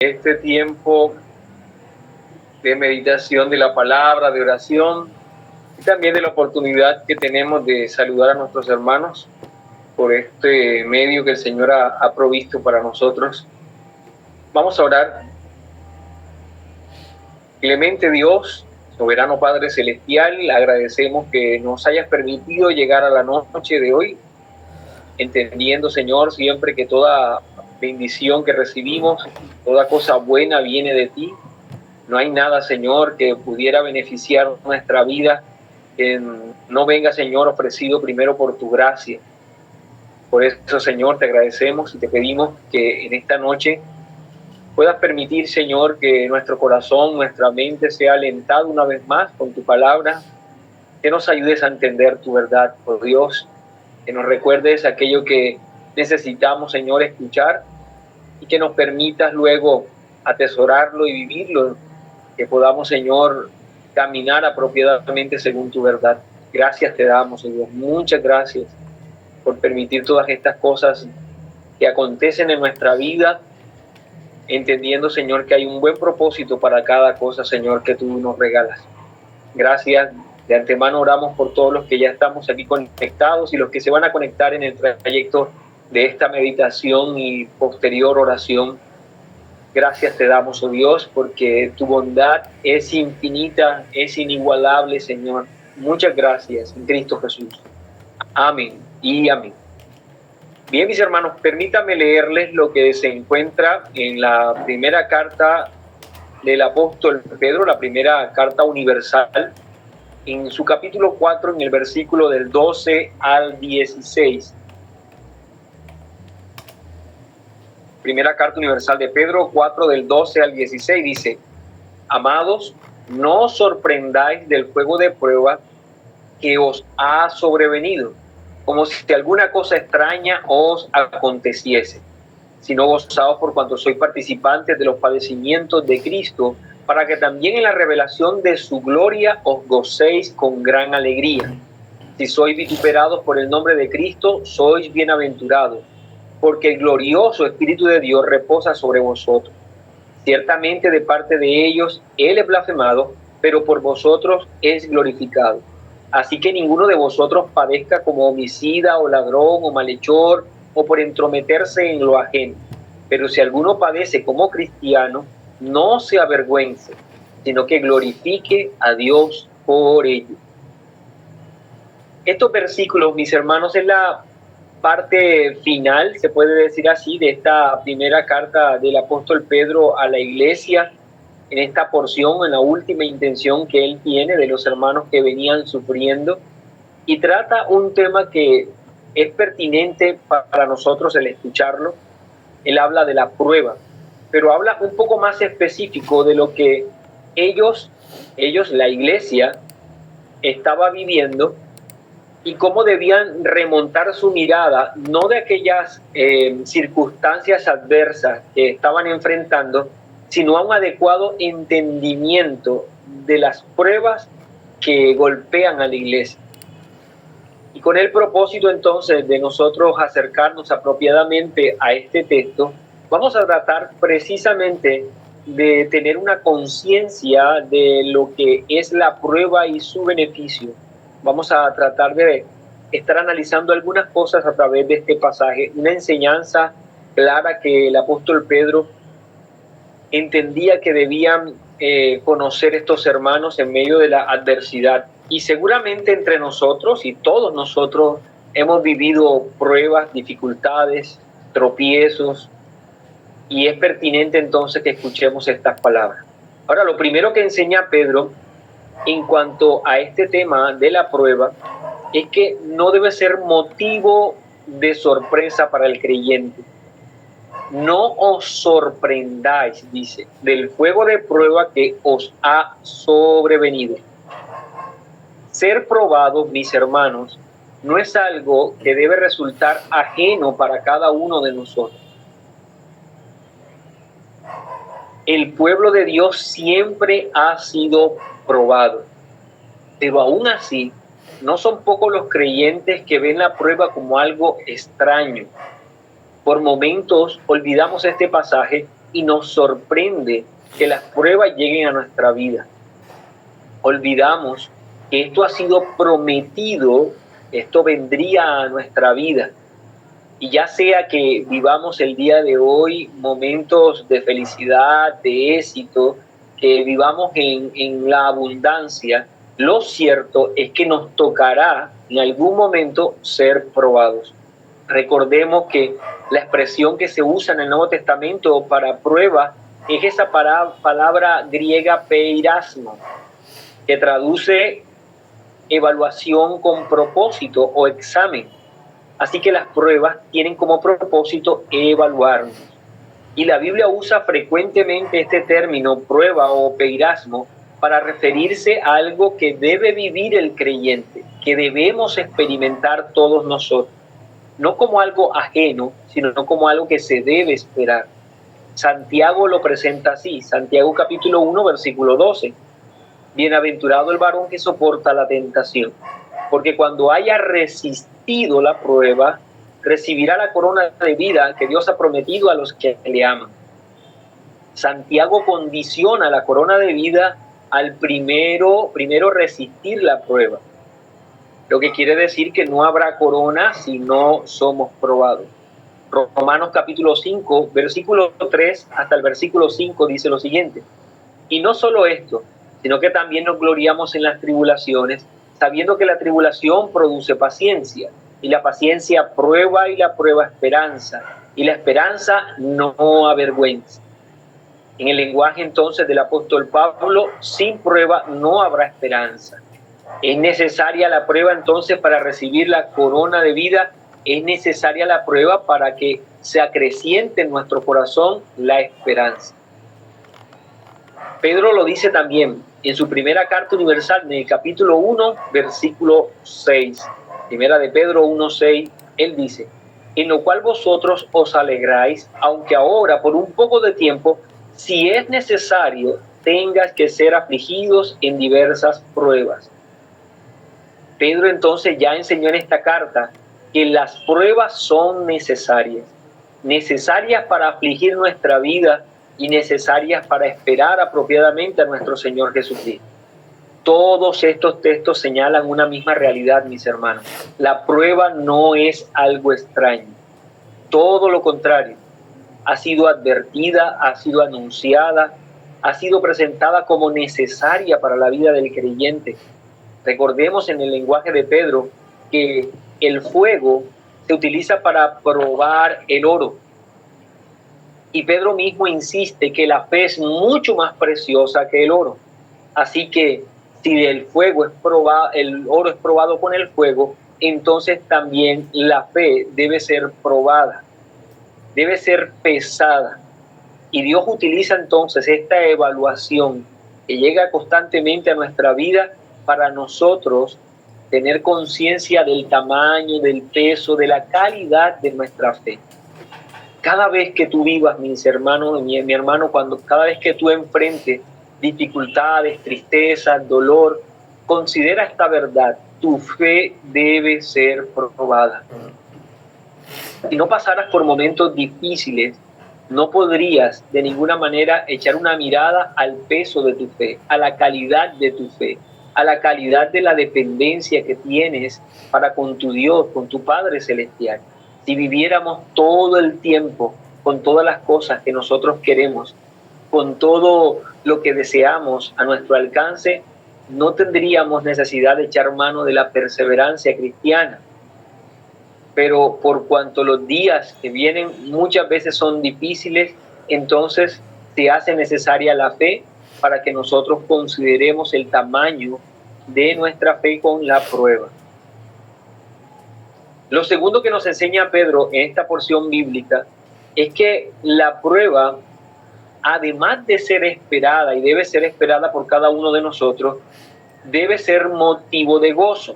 este tiempo de meditación de la palabra, de oración, y también de la oportunidad que tenemos de saludar a nuestros hermanos por este medio que el Señor ha provisto para nosotros. Vamos a orar. Clemente Dios, soberano Padre Celestial, agradecemos que nos hayas permitido llegar a la noche de hoy, entendiendo, Señor, siempre que toda bendición que recibimos, toda cosa buena viene de ti. No hay nada, Señor, que pudiera beneficiar nuestra vida que no venga, Señor, ofrecido primero por tu gracia. Por eso, Señor, te agradecemos y te pedimos que en esta noche puedas permitir, Señor, que nuestro corazón, nuestra mente sea alentado una vez más con tu palabra, que nos ayudes a entender tu verdad, por Dios, que nos recuerdes aquello que necesitamos, Señor, escuchar y que nos permitas luego atesorarlo y vivirlo, que podamos, Señor, caminar apropiadamente según tu verdad. Gracias te damos, Señor. Muchas gracias por permitir todas estas cosas que acontecen en nuestra vida, entendiendo, Señor, que hay un buen propósito para cada cosa, Señor, que tú nos regalas. Gracias. De antemano oramos por todos los que ya estamos aquí conectados y los que se van a conectar en el trayecto de esta meditación y posterior oración. Gracias te damos, oh Dios, porque tu bondad es infinita, es inigualable, Señor. Muchas gracias en Cristo Jesús. Amén y amén. Bien, mis hermanos, permítanme leerles lo que se encuentra en la primera carta del apóstol Pedro, la primera carta universal, en su capítulo 4, en el versículo del 12 al 16. Primera carta universal de Pedro 4, del 12 al 16, dice: Amados, no os sorprendáis del fuego de prueba que os ha sobrevenido, como si alguna cosa extraña os aconteciese, sino gozaos por cuanto sois participantes de los padecimientos de Cristo, para que también en la revelación de su gloria os gocéis con gran alegría. Si sois vituperados por el nombre de Cristo, sois bienaventurados, porque el glorioso Espíritu de Dios reposa sobre vosotros. Ciertamente de parte de ellos Él es blasfemado, pero por vosotros es glorificado. Así que ninguno de vosotros padezca como homicida o ladrón o malhechor o por entrometerse en lo ajeno. Pero si alguno padece como cristiano, no se avergüence, sino que glorifique a Dios por ello. Estos versículos, mis hermanos, es la parte final, se puede decir así, de esta primera carta del apóstol Pedro a la iglesia, en esta porción, en la última intención que él tiene de los hermanos que venían sufriendo, y trata un tema que es pertinente para nosotros el escucharlo. Él habla de la prueba, pero habla un poco más específico de lo que ellos, la iglesia, estaba viviendo y cómo debían remontar su mirada, no de aquellas circunstancias adversas que estaban enfrentando, sino a un adecuado entendimiento de las pruebas que golpean a la iglesia. Y con el propósito entonces de nosotros acercarnos apropiadamente a este texto, vamos a tratar precisamente de tener una conciencia de lo que es la prueba y su beneficio. Vamos a tratar de estar analizando algunas cosas a través de este pasaje, una enseñanza clara que el apóstol Pedro entendía que debían conocer estos hermanos en medio de la adversidad. Y seguramente entre nosotros y todos nosotros hemos vivido pruebas, dificultades, tropiezos, y es pertinente entonces que escuchemos estas palabras. Ahora, lo primero que enseña Pedro en cuanto a este tema de la prueba es que no debe ser motivo de sorpresa para el creyente. No os sorprendáis, dice, del fuego de prueba que os ha sobrevenido. Ser probados, mis hermanos, no es algo que debe resultar ajeno para cada uno de nosotros. El pueblo de Dios siempre ha sido probado, pero aún así no son pocos los creyentes que ven la prueba como algo extraño. Por momentos olvidamos este pasaje y nos sorprende que las pruebas lleguen a nuestra vida. Olvidamos que esto ha sido prometido, esto vendría a nuestra vida. Y ya sea que vivamos el día de hoy momentos de felicidad, de éxito, que vivamos en la abundancia, lo cierto es que nos tocará en algún momento ser probados. Recordemos que la expresión que se usa en el Nuevo Testamento para prueba es esa palabra griega peirasmo, que traduce evaluación con propósito o examen. Así que las pruebas tienen como propósito evaluarnos. Y la Biblia usa frecuentemente este término prueba o peirasmo para referirse a algo que debe vivir el creyente, que debemos experimentar todos nosotros. No como algo ajeno, sino como algo que se debe esperar. Santiago lo presenta así, Santiago capítulo 1, versículo 12. Bienaventurado el varón que soporta la tentación, porque cuando haya resistido la prueba, recibirá la corona de vida que Dios ha prometido a los que le aman. Santiago condiciona la corona de vida al primero resistir la prueba, lo que quiere decir que no habrá corona si no somos probados. Romanos capítulo 5, versículo 3 hasta el versículo 5 dice lo siguiente: y no solo esto, sino que también nos gloriamos en las tribulaciones, sabiendo que la tribulación produce paciencia, y la paciencia prueba, y la prueba esperanza, y la esperanza no avergüenza. En el lenguaje entonces del apóstol Pablo, sin prueba no habrá esperanza. Es necesaria la prueba entonces para recibir la corona de vida, es necesaria la prueba para que se acreciente en nuestro corazón la esperanza. Pedro lo dice también en su primera carta universal, en el capítulo 1, versículo 6. Primera de Pedro 1, 6, él dice: en lo cual vosotros os alegráis, aunque ahora por un poco de tiempo, si es necesario, tengas que ser afligidos en diversas pruebas. Pedro entonces ya enseñó en esta carta que las pruebas son necesarias para afligir nuestra vida y necesarias para esperar apropiadamente a nuestro Señor Jesucristo. Todos estos textos señalan una misma realidad, mis hermanos. La prueba no es algo extraño. Todo lo contrario. Ha sido advertida, ha sido anunciada, ha sido presentada como necesaria para la vida del creyente. Recordemos en el lenguaje de Pedro que el fuego se utiliza para probar el oro. Y Pedro mismo insiste que la fe es mucho más preciosa que el oro. Así que si el oro es probado con el fuego, entonces también la fe debe ser probada, debe ser pesada. Y Dios utiliza entonces esta evaluación que llega constantemente a nuestra vida para nosotros tener conciencia del tamaño, del peso, de la calidad de nuestra fe. Cada vez que tú vivas, mis hermanos, mi hermano, cada vez que tú enfrentes dificultades, tristezas, dolor, considera esta verdad: tu fe debe ser probada. Si no pasaras por momentos difíciles, no podrías de ninguna manera echar una mirada al peso de tu fe, a la calidad de tu fe, a la calidad de la dependencia que tienes para con tu Dios, con tu Padre Celestial. Si viviéramos todo el tiempo con todas las cosas que nosotros queremos, con todo lo que deseamos a nuestro alcance, no tendríamos necesidad de echar mano de la perseverancia cristiana. Pero por cuanto los días que vienen muchas veces son difíciles, entonces se hace necesaria la fe para que nosotros consideremos el tamaño de nuestra fe con la prueba. Lo segundo que nos enseña Pedro en esta porción bíblica es que la prueba, además de ser esperada y debe ser esperada por cada uno de nosotros, debe ser motivo de gozo.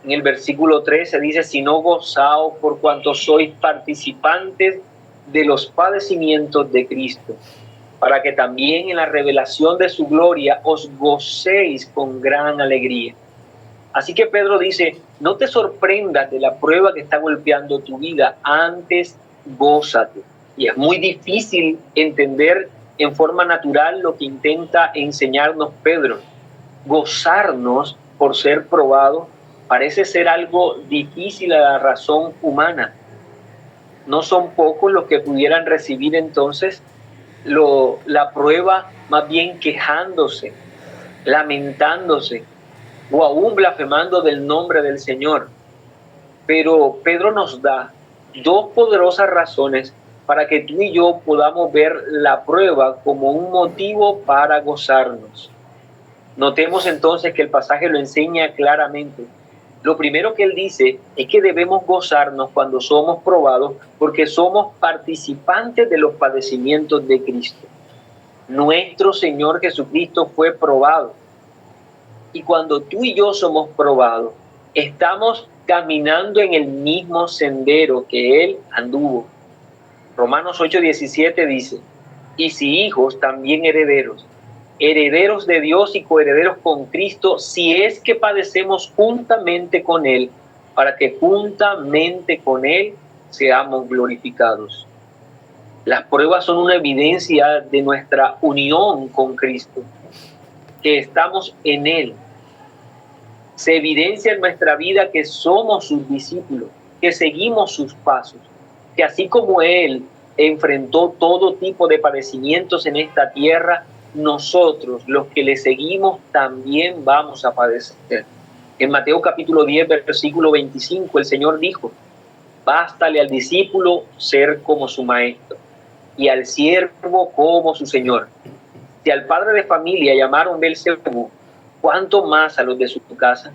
En el versículo 13 dice: sino gozaos por cuanto sois participantes de los padecimientos de Cristo, para que también en la revelación de su gloria os gocéis con gran alegría. Así que Pedro dice: no te sorprendas de la prueba que está golpeando tu vida, antes gózate. Y es muy difícil entender en forma natural lo que intenta enseñarnos Pedro. Gozarnos por ser probado parece ser algo difícil a la razón humana. No son pocos los que pudieran recibir entonces la prueba más bien quejándose, lamentándose o aún blasfemando del nombre del Señor. Pero Pedro nos da dos poderosas razones para que tú y yo podamos ver la prueba como un motivo para gozarnos. Notemos entonces que el pasaje lo enseña claramente. Lo primero que él dice es que debemos gozarnos cuando somos probados porque somos participantes de los padecimientos de Cristo. Nuestro Señor Jesucristo fue probado. Y cuando tú y yo somos probados, estamos caminando en el mismo sendero que Él anduvo. Romanos 8:17 dice, y si hijos, también herederos, herederos de Dios y coherederos con Cristo, si es que padecemos juntamente con Él, para que juntamente con Él seamos glorificados. Las pruebas son una evidencia de nuestra unión con Cristo, que estamos en Él. Se evidencia en nuestra vida que somos sus discípulos, que seguimos sus pasos, que así como Él enfrentó todo tipo de padecimientos en esta tierra, nosotros, los que le seguimos, también vamos a padecer. En Mateo capítulo 10, versículo 25, el Señor dijo, bástale al discípulo ser como su maestro y al siervo como su señor. Si al padre de familia llamaron Beelzebú, ¿cuánto más a los de su casa?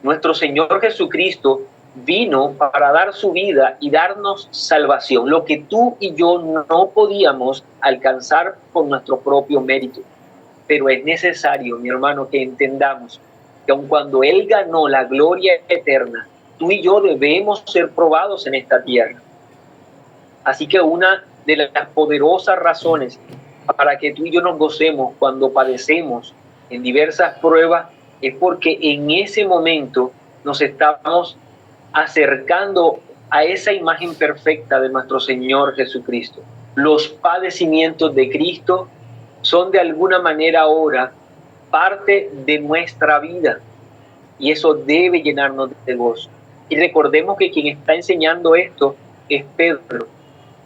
Nuestro Señor Jesucristo vino para dar su vida y darnos salvación, lo que tú y yo no podíamos alcanzar por nuestro propio mérito. Pero es necesario, mi hermano, que entendamos que aun cuando Él ganó la gloria eterna, tú y yo debemos ser probados en esta tierra. Así que una de las poderosas razones para que tú y yo nos gocemos cuando padecemos en diversas pruebas es porque en ese momento nos estamos acercando a esa imagen perfecta de nuestro Señor Jesucristo. Los padecimientos de Cristo son de alguna manera ahora parte de nuestra vida y eso debe llenarnos de gozo. Y recordemos que quien está enseñando esto es Pedro,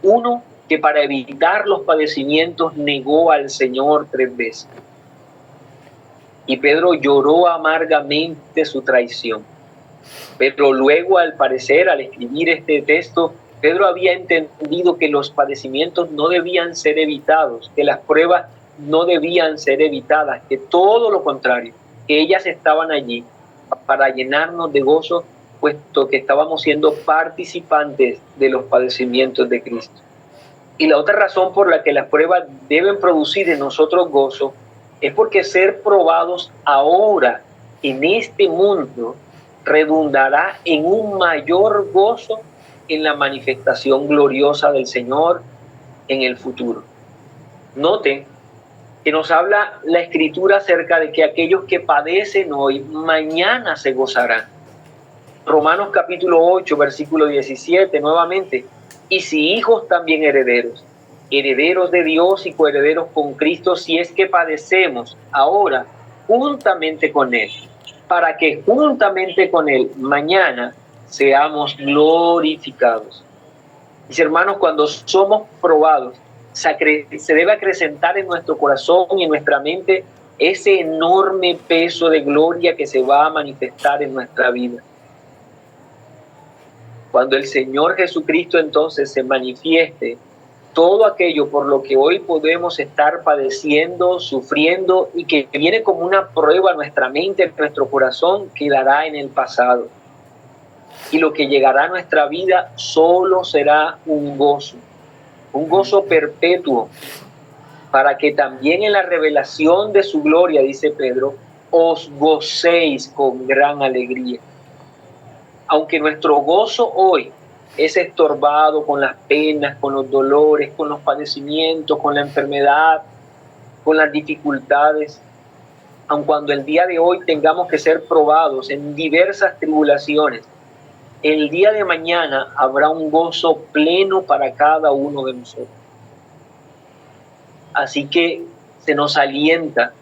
uno que para evitar los padecimientos negó al Señor 3 veces. Y Pedro lloró amargamente su traición. Pero luego, al parecer, al escribir este texto, Pedro había entendido que los padecimientos no debían ser evitados, que las pruebas no debían ser evitadas, que todo lo contrario, que ellas estaban allí para llenarnos de gozo, puesto que estábamos siendo participantes de los padecimientos de Cristo. Y la otra razón por la que las pruebas deben producir en nosotros gozo es porque ser probados ahora en este mundo redundará en un mayor gozo en la manifestación gloriosa del Señor en el futuro. Noten que nos habla la Escritura acerca de que aquellos que padecen hoy, mañana se gozarán. Romanos capítulo 8, versículo 17, nuevamente. Y si hijos, también herederos, herederos de Dios y coherederos con Cristo, si es que padecemos ahora juntamente con Él, para que juntamente con Él mañana seamos glorificados. Mis hermanos, cuando somos probados, se debe acrecentar en nuestro corazón y en nuestra mente ese enorme peso de gloria que se va a manifestar en nuestra vida. Cuando el Señor Jesucristo entonces se manifieste, todo aquello por lo que hoy podemos estar padeciendo, sufriendo y que viene como una prueba a nuestra mente, a nuestro corazón, quedará en el pasado. Y lo que llegará a nuestra vida solo será un gozo perpetuo, para que también en la revelación de su gloria, dice Pedro, os gocéis con gran alegría. Aunque nuestro gozo hoy es estorbado con las penas, con los dolores, con los padecimientos, con la enfermedad, con las dificultades, aun cuando el día de hoy tengamos que ser probados en diversas tribulaciones, el día de mañana habrá un gozo pleno para cada uno de nosotros. Así que se nos alienta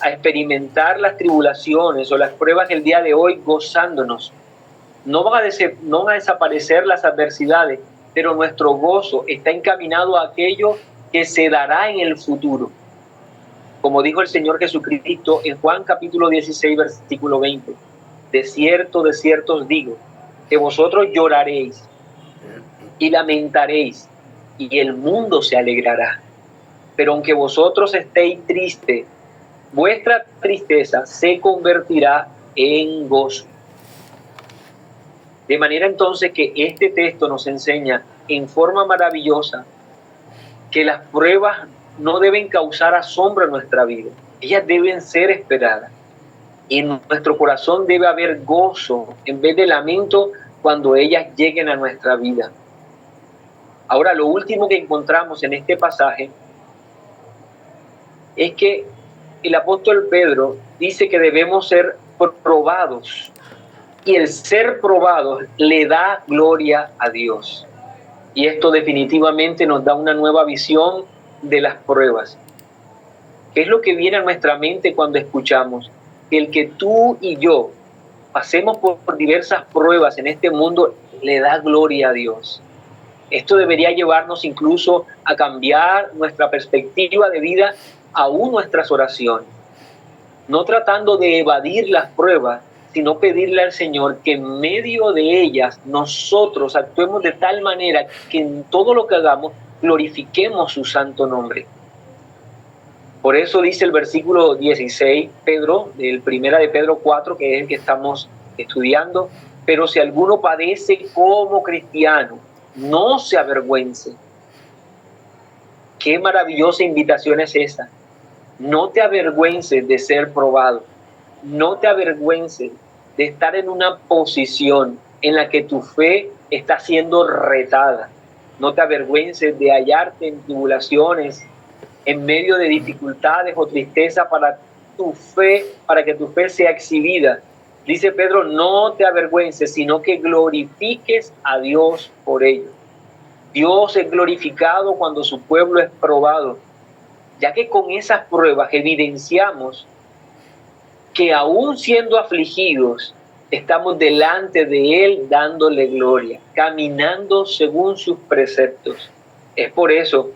a experimentar las tribulaciones o las pruebas del día de hoy gozándonos. No van a desaparecer las adversidades, pero nuestro gozo está encaminado a aquello que se dará en el futuro. Como dijo el Señor Jesucristo en Juan capítulo 16, versículo 20, de cierto os digo, que vosotros lloraréis y lamentaréis, y el mundo se alegrará. Pero aunque vosotros estéis tristes, vuestra tristeza se convertirá en gozo. De manera entonces que este texto nos enseña en forma maravillosa que las pruebas no deben causar asombro en nuestra vida. Ellas deben ser esperadas. Y en nuestro corazón debe haber gozo en vez de lamento cuando ellas lleguen a nuestra vida. Ahora, lo último que encontramos en este pasaje es que el apóstol Pedro dice que debemos ser probados, y el ser probados le da gloria a Dios. Y esto definitivamente nos da una nueva visión de las pruebas. ¿Qué es lo que viene a nuestra mente cuando escuchamos que el que tú y yo pasemos por diversas pruebas en este mundo le da gloria a Dios? Esto debería llevarnos incluso a cambiar nuestra perspectiva de vida, aún nuestras oraciones. No tratando de evadir las pruebas, sino pedirle al Señor que en medio de ellas nosotros actuemos de tal manera que en todo lo que hagamos glorifiquemos su santo nombre. Por eso dice el versículo 16, Pedro, del 1 de Pedro 4, que es el que estamos estudiando, pero si alguno padece como cristiano, no se avergüence. Qué maravillosa invitación es esa. No te avergüences de ser probado. No te avergüences de estar en una posición en la que tu fe está siendo retada. No te avergüences de hallarte en tribulaciones, en medio de dificultades o tristeza para que tu fe sea exhibida. Dice Pedro, no te avergüences, sino que glorifiques a Dios por ello. Dios es glorificado cuando su pueblo es probado, ya que con esas pruebas evidenciamos que aún siendo afligidos, estamos delante de Él dándole gloria, caminando según sus preceptos. Es por eso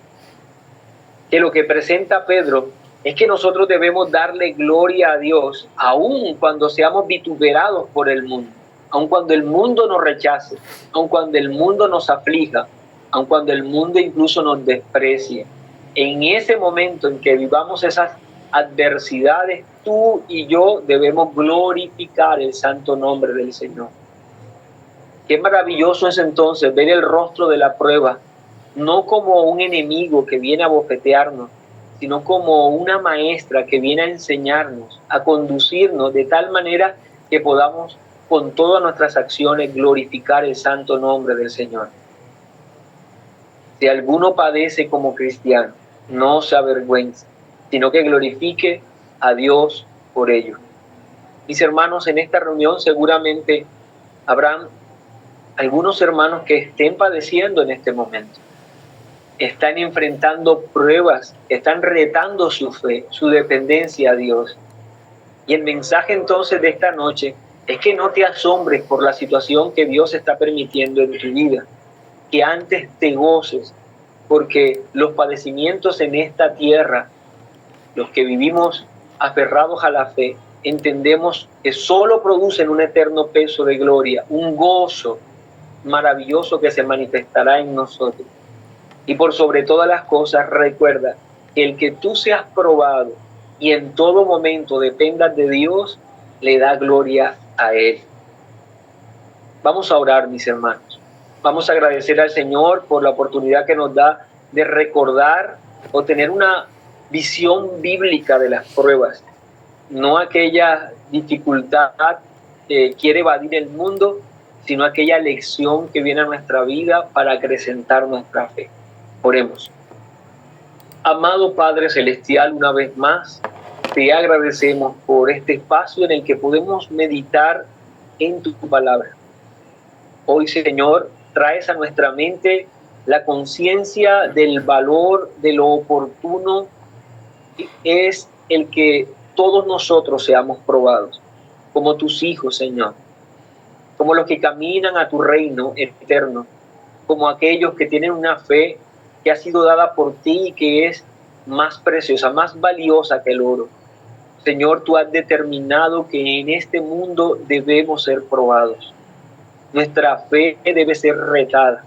que lo que presenta Pedro es que nosotros debemos darle gloria a Dios, aun cuando seamos vituperados por el mundo, aun cuando el mundo nos rechace, aun cuando el mundo nos aflija, aun cuando el mundo incluso nos desprecie. En ese momento en que vivamos esas adversidades, tú y yo debemos glorificar el santo nombre del Señor. Qué maravilloso es entonces ver el rostro de la prueba, no como un enemigo que viene a bofetearnos, sino como una maestra que viene a enseñarnos, a conducirnos de tal manera que podamos con todas nuestras acciones glorificar el santo nombre del Señor. Si alguno padece como cristiano, no se avergüence, sino que glorifique a Dios por ello. Mis hermanos, en esta reunión seguramente habrán algunos hermanos que estén padeciendo en este momento. Están enfrentando pruebas, están retando su fe, su dependencia a Dios. Y el mensaje entonces de esta noche es que no te asombres por la situación que Dios está permitiendo en tu vida, que antes te goces, porque los padecimientos en esta tierra, los que vivimos aferrados a la fe, entendemos que solo producen un eterno peso de gloria, un gozo maravilloso que se manifestará en nosotros. Y por sobre todas las cosas, recuerda que el que tú seas probado y en todo momento dependas de Dios, le da gloria a Él. Vamos a orar, mis hermanos. Vamos a agradecer al Señor por la oportunidad que nos da de recordar o tener una visión bíblica de las pruebas, no aquella dificultad que quiere evadir el mundo, sino aquella lección que viene a nuestra vida para acrecentar nuestra fe. Oremos. Amado Padre Celestial, una vez más, te agradecemos por este espacio en el que podemos meditar en tu palabra. Hoy, Señor, traes a nuestra mente la conciencia del valor, de lo oportuno es el que todos nosotros seamos probados, como tus hijos, Señor, como los que caminan a tu reino eterno, como aquellos que tienen una fe que ha sido dada por ti y que es más preciosa, más valiosa que el oro. Señor, tú has determinado que en este mundo debemos ser probados. Nuestra fe debe ser retada.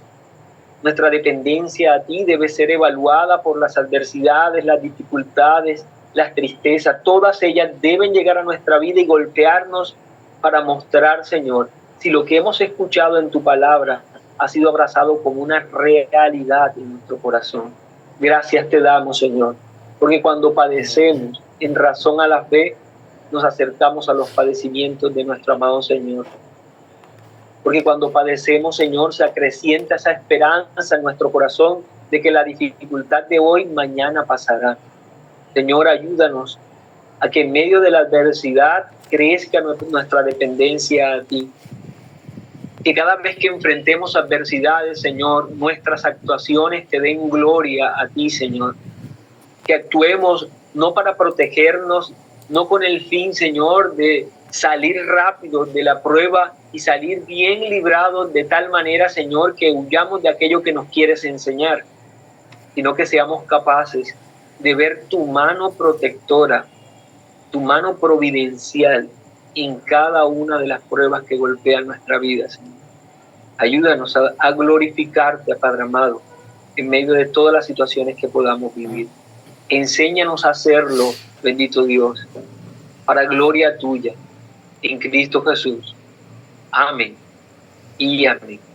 Nuestra dependencia a ti debe ser evaluada por las adversidades, las dificultades, las tristezas. Todas ellas deben llegar a nuestra vida y golpearnos para mostrar, Señor, si lo que hemos escuchado en tu palabra ha sido abrazado como una realidad en nuestro corazón. Gracias te damos, Señor, porque cuando padecemos en razón a la fe, nos acercamos a los padecimientos de nuestro amado Señor. Porque cuando padecemos, Señor, se acrecienta esa esperanza en nuestro corazón de que la dificultad de hoy mañana pasará. Señor, ayúdanos a que en medio de la adversidad crezca nuestra dependencia a ti. Que cada vez que enfrentemos adversidades, Señor, nuestras actuaciones te den gloria a ti, Señor. Que actuemos no para protegernos, no con el fin, Señor, de salir rápido de la prueba y salir bien librados de tal manera, Señor, que huyamos de aquello que nos quieres enseñar, sino que seamos capaces de ver tu mano protectora, tu mano providencial en cada una de las pruebas que golpean nuestra vida, Señor. Ayúdanos a glorificarte, Padre amado, en medio de todas las situaciones que podamos vivir. Enséñanos a hacerlo, bendito Dios, para gloria tuya, en Cristo Jesús. Amén y amén.